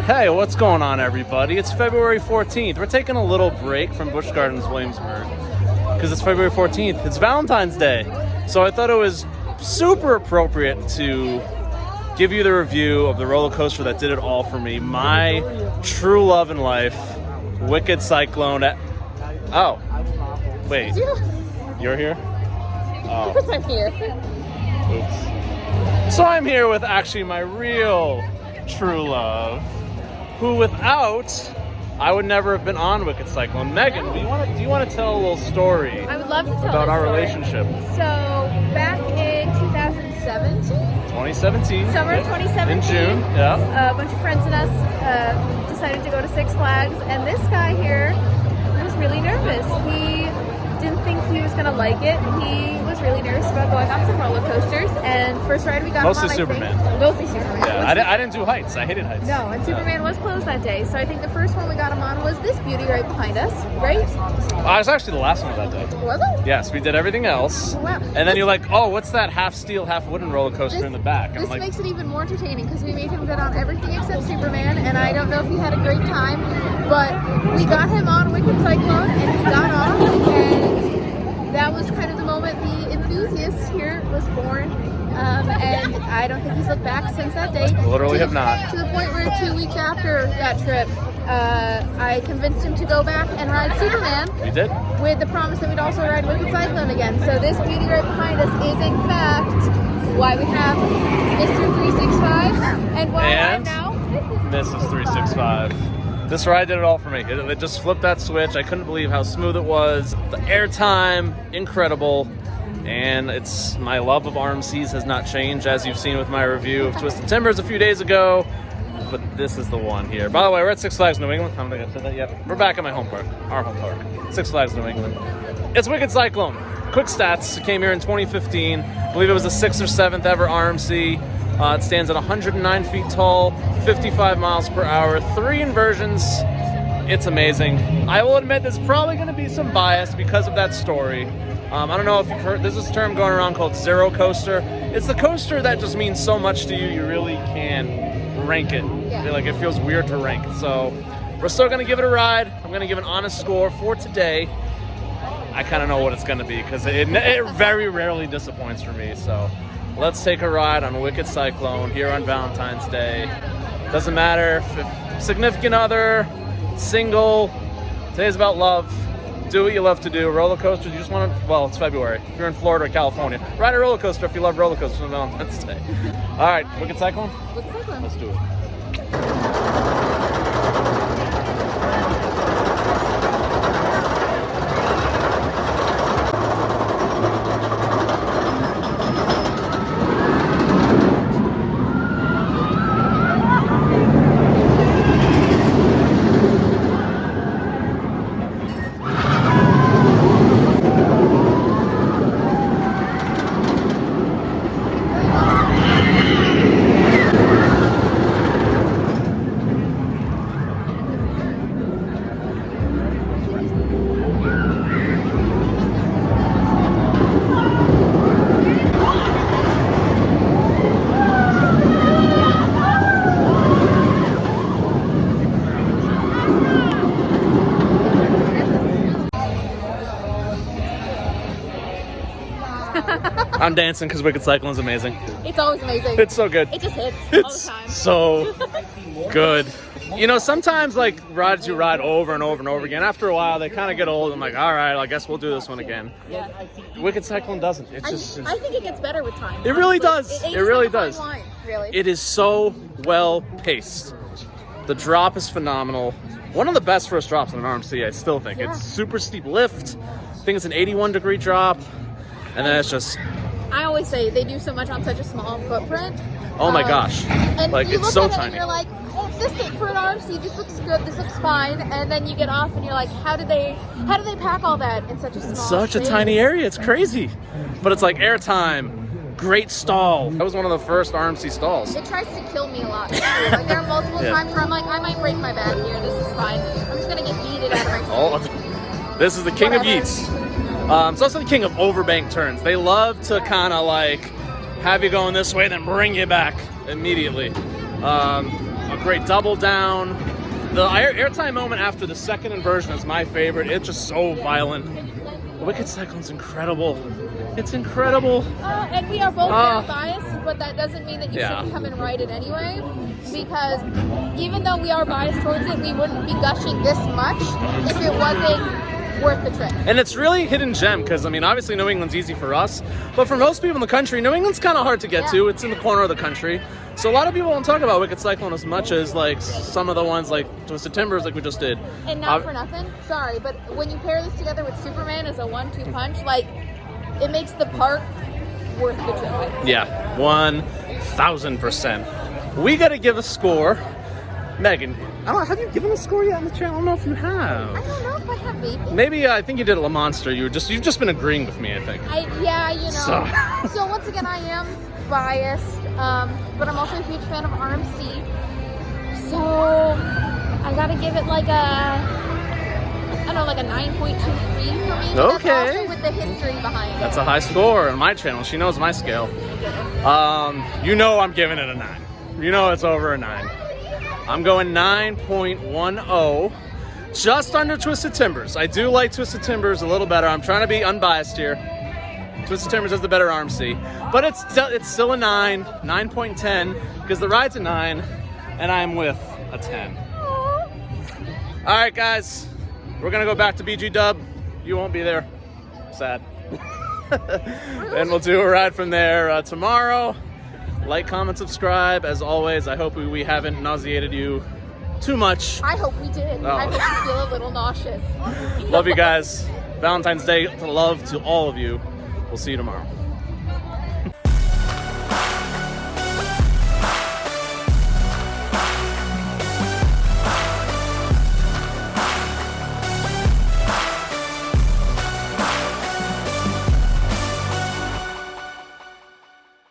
Hey, what's going on, everybody? It's February 14th. We're taking a little break from Busch Gardens, Williamsburg, because it's February 14th. It's Valentine's Day. So I thought it was super appropriate to give you the review of the roller coaster that did it all for me. My true love in life, Wicked Cyclone. Oh, wait. You're here? Of course I'm here. Oops. So I'm here with actually my real true love, who without, I would never have been on Wicked Cyclone. Megan, do you want to tell a little story? I would love to tell about our story. relationship. So back in 2017, summer of 2017, in June, yeah, a bunch of friends and us decided to go to Six Flags, and this guy here was really nervous. He didn't think he was gonna like it. He was really nervous about going on some roller coasters, and first ride we got Mostly on, Superman. Mostly Superman. Yeah, I didn't do heights. I hated heights. No, and Superman was closed that day, so I think the first one we got him on was this beauty right behind us, right? I was actually the last one that day. Was it? Yes, we did everything else. Oh, wow. And then you're like, oh, what's that half steel, half wooden roller coaster in the back? And This I'm like, makes it even more entertaining because we made him get on everything except Superman, and I don't know if he had a great time, but we got him on Wicked Cyclone, and he got off, and that was kind of the moment the enthusiast here was born. And I don't think he's looked back since that day. Literally have not. To the point where 2 weeks after that trip, I convinced him to go back and ride Superman. we did. With the promise that we'd also ride Wicked Cyclone again. So this beauty right behind us is in fact why we have Mr. 365 and why I'm now Mrs. 365. This ride did it all for me. It just flipped that switch. I couldn't believe how smooth it was. The airtime, incredible. And it's my love of RMCs has not changed, as you've seen with my review of Twisted Timbers a few days ago. But this is the one here. By the way, we're at Six Flags New England. I don't think I've said that yet. We're back at my home park, our home park, Six Flags New England. It's Wicked Cyclone. Quick stats. It came here in 2015. I believe it was the 6th or 7th ever RMC. It stands at 109 feet tall, 55 miles per hour, 3 inversions. It's amazing. I will admit there's probably going to be some bias because of that story. I don't know if you've heard, there's this term going around called zero coaster. It's the coaster that just means so much to you, you really can rank it. Yeah. Like, it feels weird to rank. So we're still going to give it a ride. I'm going to give an honest score for today. I kind of know what it's going to be because it very rarely disappoints for me. So let's take a ride on Wicked Cyclone here on Valentine's Day. Doesn't matter if significant other, single, today's about love. Do what you love to do. Roller coasters, you just want to, well, it's February. If you're in Florida or California, ride a roller coaster if you love roller coasters on Valentine's Day. All right, Wicked Cyclone? Wicked Cyclone. Let's do it. I'm dancing because Wicked Cyclone is amazing. It's always amazing. It's so good. It just hits It's all the time. so good. You know, sometimes like rides you ride over and over and over again, after a while they kind of get old. I'm like, all right, I guess we'll do this one again. Yeah. Wicked Cyclone doesn't. It's just. I think it gets better with time. It really honestly. does. It really does. Line, really. It is so well paced. The drop is phenomenal. One of the best first drops in an RMC, I still think. Yeah. It's super steep lift. I think it's an 81-degree drop. And then it's just, I always say they do so much on such a small footprint. oh my gosh. And Like, you it's look so at it tiny. and you're like, oh, this for an RMC, this looks good, this looks fine. And then you get off and you're like, how did they pack all that in such a small Such a space? tiny area. It's crazy. But it's like airtime, great stall. That was one of the first RMC stalls. It tries to kill me a lot. Too. Like, there are multiple Yeah. times where I'm like, I might break my back here, this is fine. I'm just gonna get yeeted out of my seat. This is the king of Whatever. yeets. It's also the king of overbank turns. They love to kind of like have you going this way, then bring you back immediately. a great double down. The airtime moment after the second inversion is my favorite. It's just so violent. The Wicked Cyclone's incredible. It's incredible. And we are both very biased, but that doesn't mean that you shouldn't come and ride it anyway. Because even though we are biased towards it, we wouldn't be gushing this much if it wasn't worth the trip. And it's really a hidden gem because, I mean, obviously New England's easy for us, but for most people in the country, New England's kind of hard to get to. It's in the corner of the country. So a lot of people don't talk about Wicked Cyclone as much as like some of the ones like Twisted Timbers like we just did. And not for nothing, sorry, but when you pair this together with Superman as a 1-2 punch, like, it makes the park worth the trip. Yeah, 1,000%. We got to give a score. Megan, I don't know, have you given a score yet on the channel? I don't know if you have. I don't know if I have, baby. Maybe I think you did a Monster. You've just been agreeing with me, I think. Yeah, you know. So once again, I am biased, but I'm also a huge fan of RMC. So I gotta give it like a 9.23 for me. But Okay. That's also with the history behind it. That's a high score on my channel. She knows my scale. You know I'm giving it a 9. You know it's over a 9. I'm going 9.10. Just under Twisted Timbers. I do like Twisted Timbers a little better. I'm trying to be unbiased here. Twisted Timbers has the better RMC. But it's still a 9, 9.10, because the ride's a 9, and I'm with a 10. All right, guys. We're going to go back to BG Dub. You won't be there. Sad. And we'll do a ride from there tomorrow. Like, comment, subscribe. As always, I hope we haven't nauseated you too much. I hope we did. I hope you feel a little nauseous. Love you guys. Valentine's Day to love to all of you. We'll see you tomorrow.